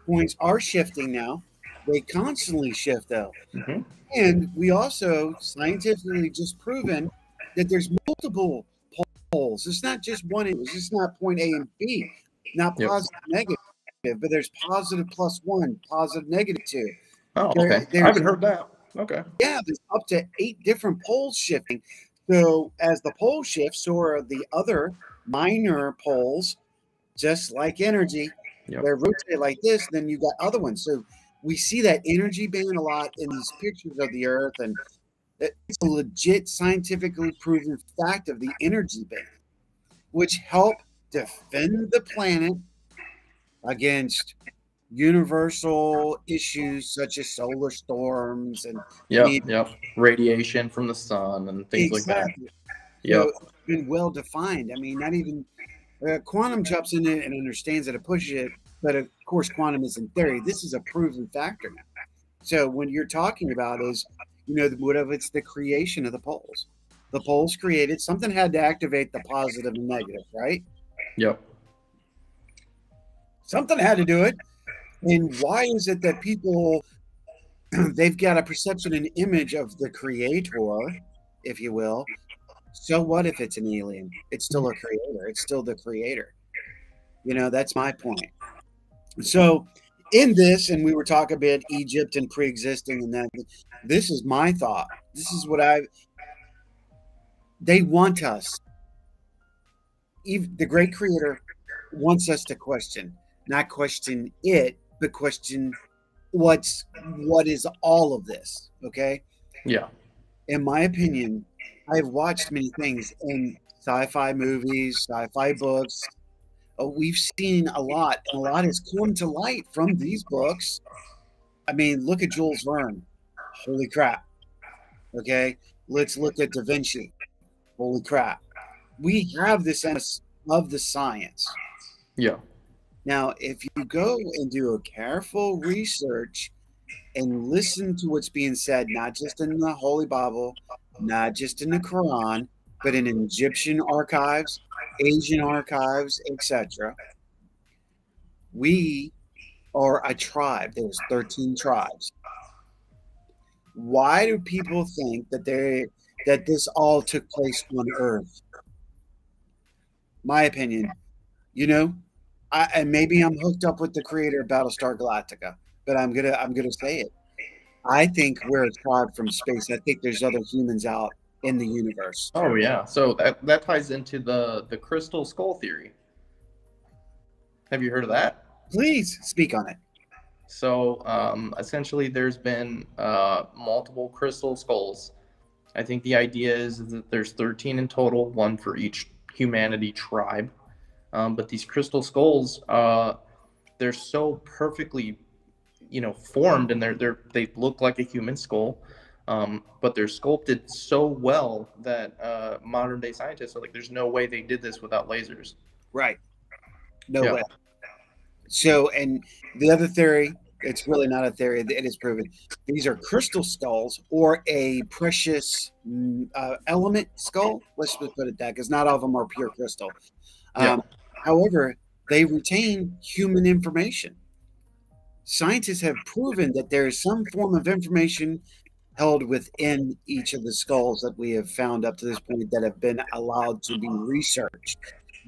C: points are shifting now. They constantly shift, though.
D: Mm-hmm.
C: And we also scientifically just proven that there's multiple poles. It's not just one. It's just not point A and B, not positive, negative, but there's positive plus one, positive, negative two.
D: Oh, okay. I haven't heard that. Okay.
C: Yeah, there's up to 8 different poles shifting. So as the pole shifts, so are the other minor poles, just like energy.
D: Yep.
C: They rotate like this, then you got other ones. So we see that energy band a lot in these pictures of the Earth, and it's a legit scientifically proven fact of the energy band, which help defend the planet against universal issues such as solar storms and
D: radiation from the sun and things like that.
C: So it's been well defined. I mean, not even quantum jumps in it and understands that it pushes it, but of course, quantum is in theory. This is a proven factor now. So when you're talking about is, whatever, it's the creation of the poles. The poles created, something had to activate the positive and negative, right?
D: Yep.
C: Something had to do it. And why is it that people, they've got a perception and image of the creator, if you will. So what if it's an alien? It's still a creator. It's still the creator. That's my point. So in this, and we were talking about Egypt and pre-existing, and that this is my thought. This is what they want us. The great creator wants us to question, not question it, but question what is all of this. Okay.
D: Yeah.
C: In my opinion, I've watched many things in sci-fi movies, sci-fi books. We've seen a lot, and a lot has come to light from these books. I mean, look at Jules Verne. Holy crap. Okay. Let's look at Da Vinci. Holy crap. We have this sense of the science.
D: Yeah.
C: Now, if you go and do a careful research and listen to what's being said, not just in the Holy Bible, not just in the Quran, but in Egyptian archives, Asian archives, etc. We are a tribe. There's 13 tribes. Why do people think that this all took place on Earth? My opinion, and maybe I'm hooked up with the creator of Battlestar Galactica, but I'm gonna say it. I think we're a tribe from space. I think there's other humans out in the universe.
D: Oh yeah. So that ties into the crystal skull theory. Have you heard of that?
C: Please speak on it.
D: So essentially, there's been multiple crystal skulls I think the idea is that there's 13 in total, one for each humanity tribe. But these crystal skulls, they're so perfectly, formed, and they look like a human skull, but they're sculpted so well that modern day scientists are like, there's no way they did this without lasers.
C: Right. No
D: Yeah.
C: way. So, and the other theory, it's really not a theory, it is proven. These are crystal skulls or a precious element skull. Let's just put it that, because not all of them are pure crystal.
D: Yeah.
C: However, they retain human information. Scientists have proven that there is some form of information held within each of the skulls that we have found up to this point that have been allowed to be researched.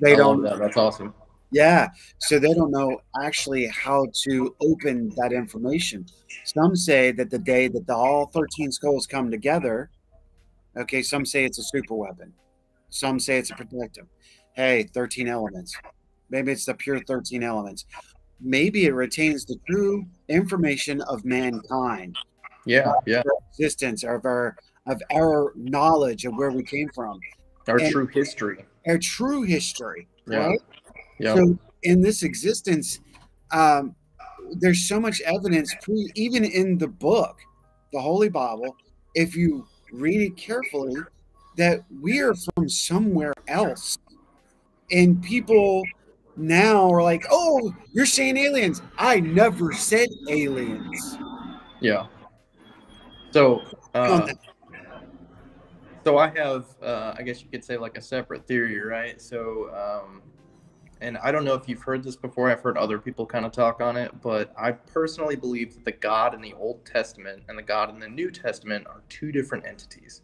C: They
D: I love
C: don't.
D: that. That's awesome.
C: Yeah, so they don't know actually how to open that information. Some say that the day that all 13 skulls come together, okay, some say it's a super weapon. Some say it's a protective. Hey, 13 elements. Maybe it's the pure 13 elements. Maybe it retains the true information of mankind,
D: Yeah. Yeah.
C: our existence, of our knowledge of where we came from,
D: Our
C: and
D: true history.
C: our true history,
D: Yeah.
C: right?
D: Yeah.
C: So in this existence, there's so much evidence, even in the book, the Holy Bible, if you read it carefully, that we are from somewhere else. And people now are like, oh, you're saying aliens. I never said aliens.
D: Yeah. So,
C: On that.
D: so I have, I guess you could say, like a separate theory, right? So, and I don't know if you've heard this before. I've heard other people kind of talk on it, but I personally believe that the God in the Old Testament and the God in the New Testament are two different entities.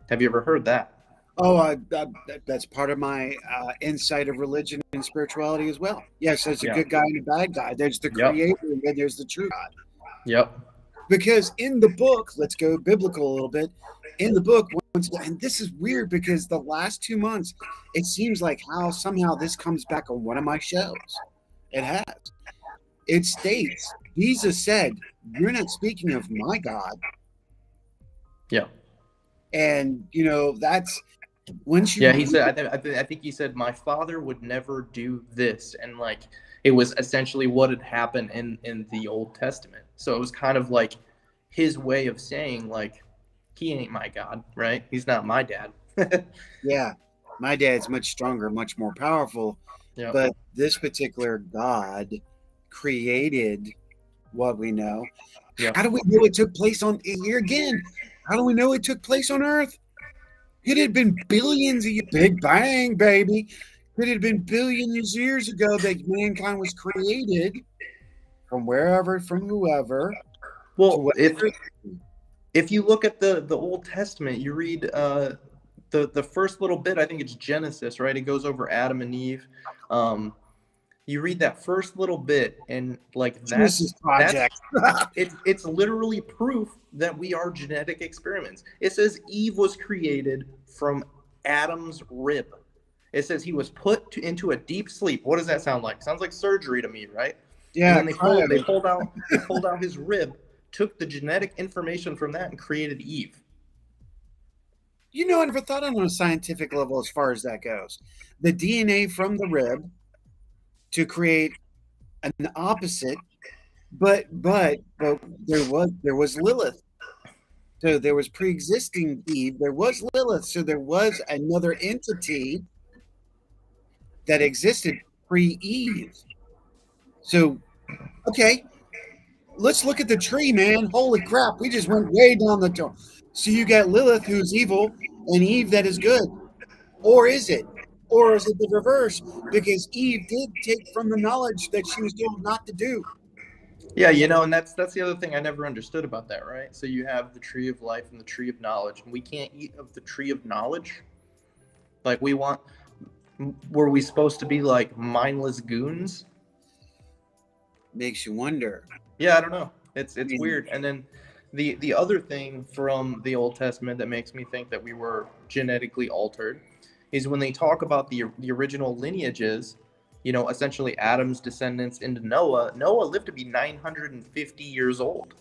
D: Have you ever heard that?
C: Oh, that's part of my insight of religion and spirituality as well. Yes, there's a
D: Yeah.
C: good guy and a bad guy. There's the
D: Yep.
C: creator, and then there's the true God.
D: Yep.
C: Because in the book, let's go biblical a little bit. In the book, once again, and this is weird because the last 2 months, it seems like how somehow this comes back on one of my shows. It has. It states, Jesus said, "You're not speaking of my God."
D: Yeah.
C: And that's once you.
D: Yeah. He said, I think he said, my father would never do this. And like, it was essentially what had happened in the Old Testament. So it was kind of like his way of saying, like, he ain't my God, right? He's not my dad.
C: Yeah, my dad's much stronger, much more powerful.
D: Yeah.
C: But this particular God created what we know.
D: Yeah.
C: How do we know it took place on here again? How do we know it took place on Earth? It had been billions of years. Big Bang, baby. It had been billions of years ago that mankind was created from wherever, from whoever.
D: Well, if you look at the Old Testament, you read the first little bit. I think it's Genesis, right? It goes over Adam and Eve. You read that first little bit, and like that's it's literally proof that we are genetic experiments. It says Eve was created from Adam's rib. It says he was put into a deep sleep. What does that sound like? Sounds like surgery to me, right?
C: Yeah.
D: And then they pulled out his rib, took the genetic information from that, and created Eve.
C: I never thought on a scientific level as far as that goes. The DNA from the rib to create an opposite, but there was Lilith. So there was pre-existing Eve. There was Lilith. So there was another entity that existed pre-Eve. So, okay, let's look at the tree, man. Holy crap, we just went way down the door. So you got Lilith, who's evil, and Eve that is good. Or is it? Or is it the reverse? Because Eve did take from the knowledge that she was told not to do.
D: Yeah, and that's the other thing I never understood about that, right? So you have the tree of life and the tree of knowledge, and we can't eat of the tree of knowledge. Like were we supposed to be like mindless goons?
C: Makes you wonder.
D: Yeah, I don't know. It's weird. And then the other thing from the Old Testament that makes me think that we were genetically altered is when they talk about the original lineages, essentially Adam's descendants into Noah. Noah lived to be 950 years old.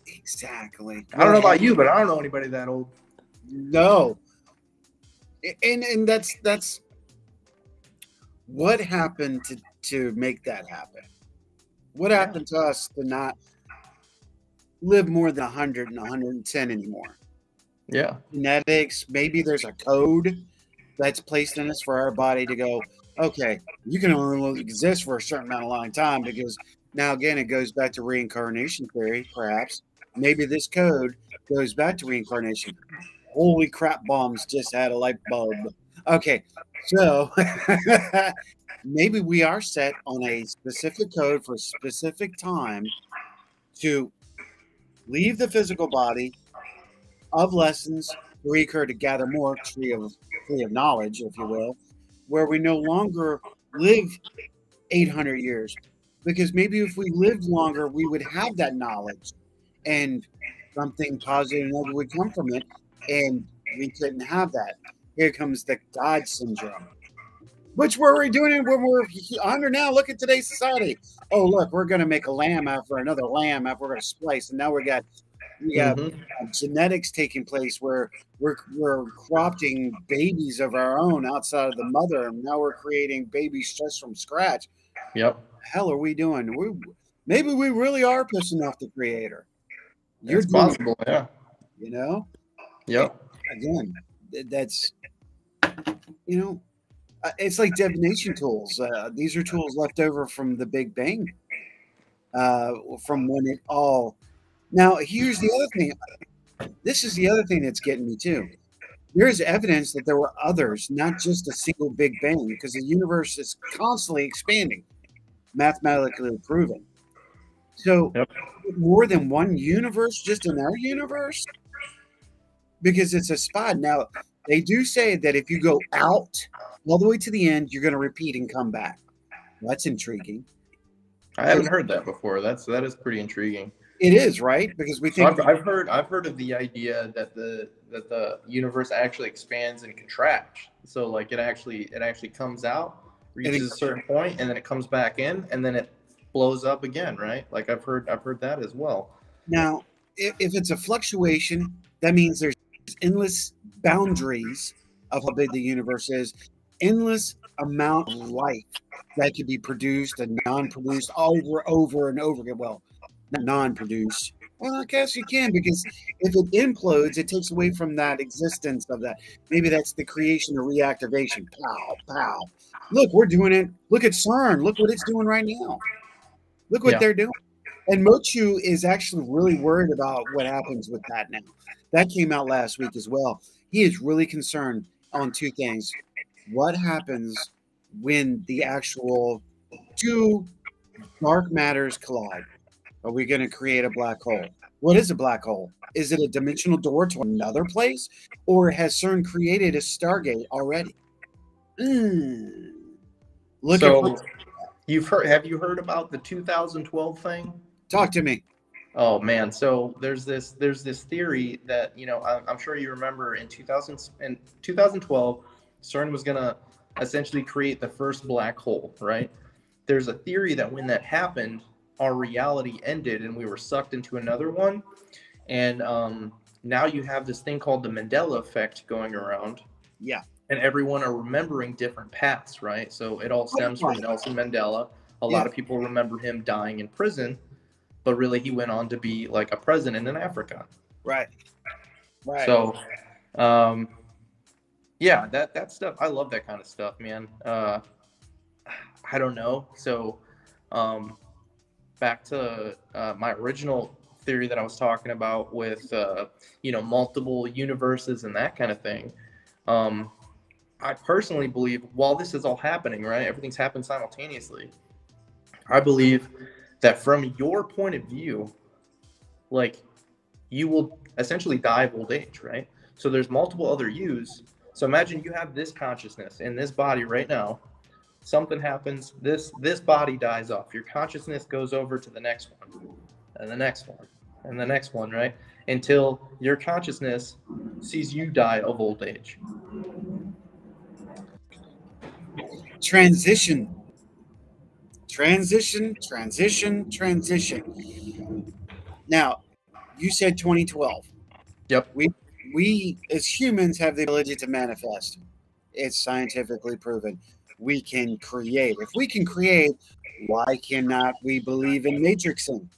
C: Exactly.
D: I don't know about you, but I don't know anybody that old.
C: No. And that's what happened to make that happen. What happened to us to not live more than 100 and 110 anymore?
D: Yeah.
C: Genetics, maybe there's a code that's placed in us for our body to go, okay, you can only exist for a certain amount of long time, because now again it goes back to reincarnation theory, perhaps. Maybe this code goes back to reincarnation. Holy crap, bombs just had a light bulb. Okay, so maybe we are set on a specific code for a specific time to leave the physical body of lessons, recur to gather more tree of knowledge, if you will, where we no longer live 800 years. Because maybe if we lived longer, we would have that knowledge and something positive and negative would come from it. And we couldn't have that. Here comes the God syndrome. Which we're doing it when we're under now. Look at today's society. Oh, look, we're going to make a lamb after another lamb after we're going to splice. And now we got genetics taking place where we're cropping babies of our own outside of the mother. And now we're creating babies just from scratch.
D: Yep.
C: What the hell are we doing? Maybe we really are pissing off the creator.
D: It's possible, yeah.
C: You know?
D: Yep.
C: Again, that's, you know, it's like divination tools. These are tools left over from the Big Bang, from when it all. Now, here's the other thing. This is the other thing that's getting me too. There is evidence that there were others, not just a single Big Bang, because the universe is constantly expanding, mathematically proven. So, more than one universe just in our universe? Because it's a spot. Now, they do say that if you go out all the way to the end, you're going to repeat and come back. That's intriguing.
D: I haven't heard that before. That is pretty intriguing.
C: It is, right? Because we think
D: I've heard of the idea that the universe actually expands and contracts. So like it actually comes out, reaches a certain point, and then it comes back in, and then it blows up again, right? Like I've heard that as well.
C: Now, if it's a fluctuation, that means there's endless boundaries of how big the universe is, endless amount of life that can be produced and non-produced over and over again. Well, not non-produced. Well, I guess you can, because if it implodes, it takes away from that existence of that. Maybe that's the creation or reactivation. Pow, pow. Look, we're doing it. Look at CERN. Look what it's doing right now. Look what they're doing. And Mochu is actually really worried about what happens with that now. That came out last week as well. He is really concerned on two things. What happens when the actual two dark matters collide? Are we going to create a black hole? What is a black hole? Is it a dimensional door to another place? Or has CERN created a Stargate already? Look
D: so have you heard about the 2012 thing?
C: Talk to me.
D: Oh man, so there's this theory that, you know, I'm sure you remember in 2012, CERN was gonna essentially create the first black hole, right? There's a theory that when that happened, our reality ended and we were sucked into another one, and now you have this thing called the Mandela effect going around.
C: Yeah.
D: And everyone are remembering different paths, right? So it all stems from Nelson Mandela. A lot of people remember him dying in prison, but really he went on to be like a president in Africa.
C: Right.
D: So, yeah, that stuff, I love that kind of stuff, man. I don't know. So, back to my original theory that I was talking about with, you know, multiple universes and that kind of thing. I personally believe, while this is all happening, right, everything's happened simultaneously, I believe that from your point of view, like, you will essentially die of old age, right? So there's multiple other yous. So imagine you have this consciousness in this body right now. Something happens, this body dies off. Your consciousness goes over to the next one, and the next one, and the next one, right? Until your consciousness sees you die of old age.
C: Transition. Now, you said 2012.
D: Yep.
C: we as humans have the ability to manifest. It's scientifically proven. We can create. If we can create, why cannot we believe in matrixing?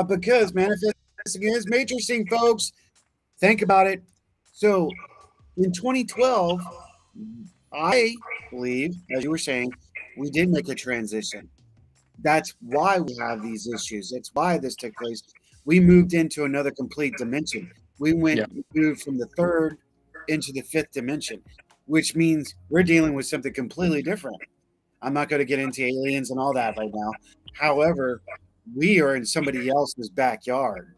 C: Because manifesting is matrixing, folks. Think about it. So in 2012, I believe, as you were saying, we did make a transition. That's why we have these issues. That's why this took place. We moved into another complete dimension. We moved from the third into the fifth dimension, which means we're dealing with something completely different. I'm not going to get into aliens and all that right now. However, we are in somebody else's backyard.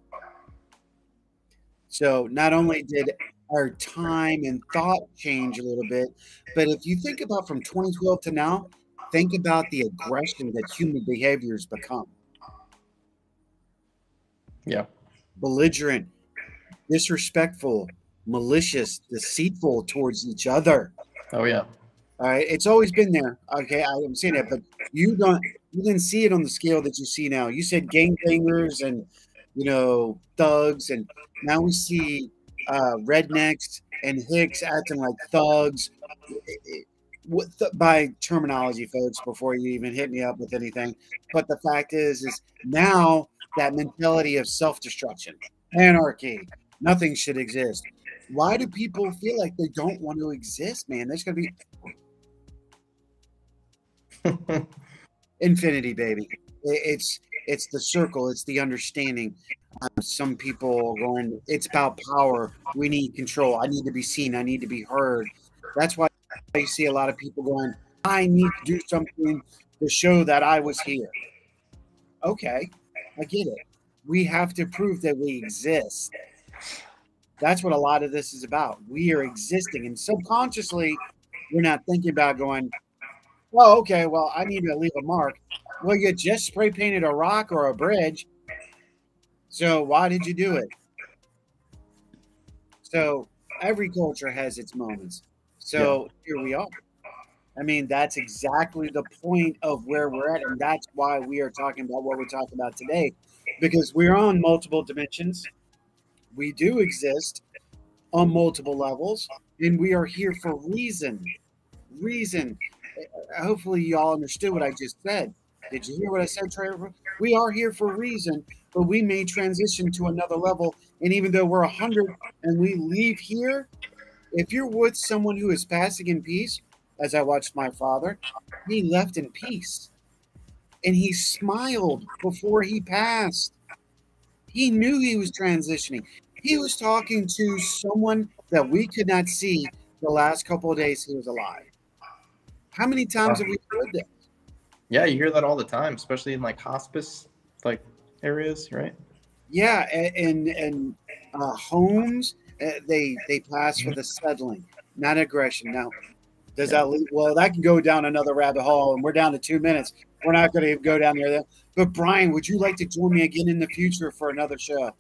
C: So not only did our time and thought change a little bit, but if you think about from 2012 to now, think about the aggression that human behaviors become.
D: Yeah.
C: Belligerent, disrespectful, malicious, deceitful towards each other.
D: Oh yeah.
C: All right. It's always been there. Okay, I'm saying that, but you didn't see it on the scale that you see now. You said gangbangers and thugs, and now we see rednecks and hicks acting like thugs. By terminology, folks, before you even hit me up with anything. But the fact is now that mentality of self-destruction, anarchy, nothing should exist. Why do people feel like they don't want to exist, man? There's going to be infinity, baby. It's the circle. It's the understanding. Some people are going, it's about power. We need control. I need to be seen. I need to be heard. That's why you see a lot of people going, I need to do something to show that I was here. Okay, I get it. We have to prove that we exist. That's what a lot of this is about. We are existing, and subconsciously, we're not thinking about going, well, okay, well, I need to leave a mark. Well, you just spray painted a rock or a bridge. So why did you do it? So every culture has its moments. So here we are. I mean, that's exactly the point of where we're at. And that's why we are talking about what we're talking about today, because we're on multiple dimensions. We do exist on multiple levels, and we are here for reason. Reason. Hopefully you all understood what I just said. Did you hear what I said, Trevor? We are here for a reason, but we may transition to another level. And even though we're 100 and we leave here, if you're with someone who is passing in peace, as I watched my father, he left in peace. And he smiled before he passed. He knew he was transitioning. He was talking to someone that we could not see the last couple of days he was alive. How many times have we heard this?
D: Yeah, you hear that all the time, especially in like hospice like areas, right?
C: Yeah, and homes, they pass for the settling, not aggression. Now, does that lead? Well, that can go down another rabbit hole, and we're down to 2 minutes. We're not going to go down there. But Brian, would you like to join me again in the future for another show?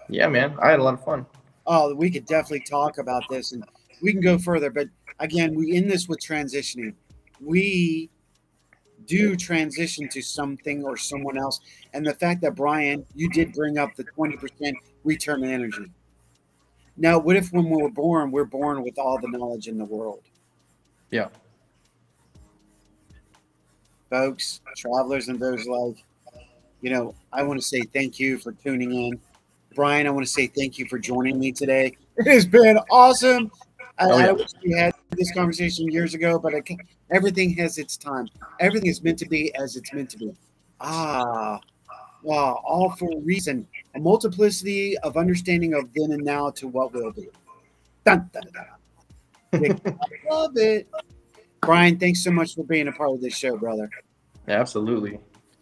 D: Yeah, man, I had a lot of fun.
C: Oh, we could definitely talk about this, and we can go further. But again, we end this with transitioning. We do transition to something or someone else. And the fact that, Brian, you did bring up the 20% return energy. Now, what if when we're born with all the knowledge in the world?
D: Yeah.
C: Folks, travelers, and those like, I want to say thank you for tuning in. Brian, I want to say thank you for joining me today. It has been awesome. I wish we had this conversation years ago, but everything has its time. Everything is meant to be as it's meant to be. Wow, all for a reason. A multiplicity of understanding of then and now to what will be. Dun, dun, dun. I love it. Brian, thanks so much for being a part of this show, brother.
D: Absolutely.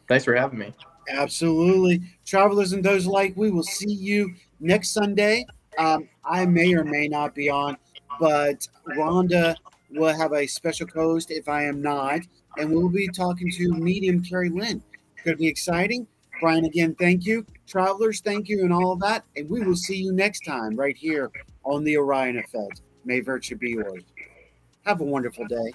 D: Thanks for having me.
C: Absolutely. Travelers and those alike, we will see you next Sunday. I may or may not be on, but Rhonda will have a special host if I am not, and we'll be talking to medium Carrie Lynn. Could be exciting. Brian, again, thank you. Travelers, thank you, and all of that. And we will see you next time right here on the Orion Effect. May virtue be yours. Have a wonderful day.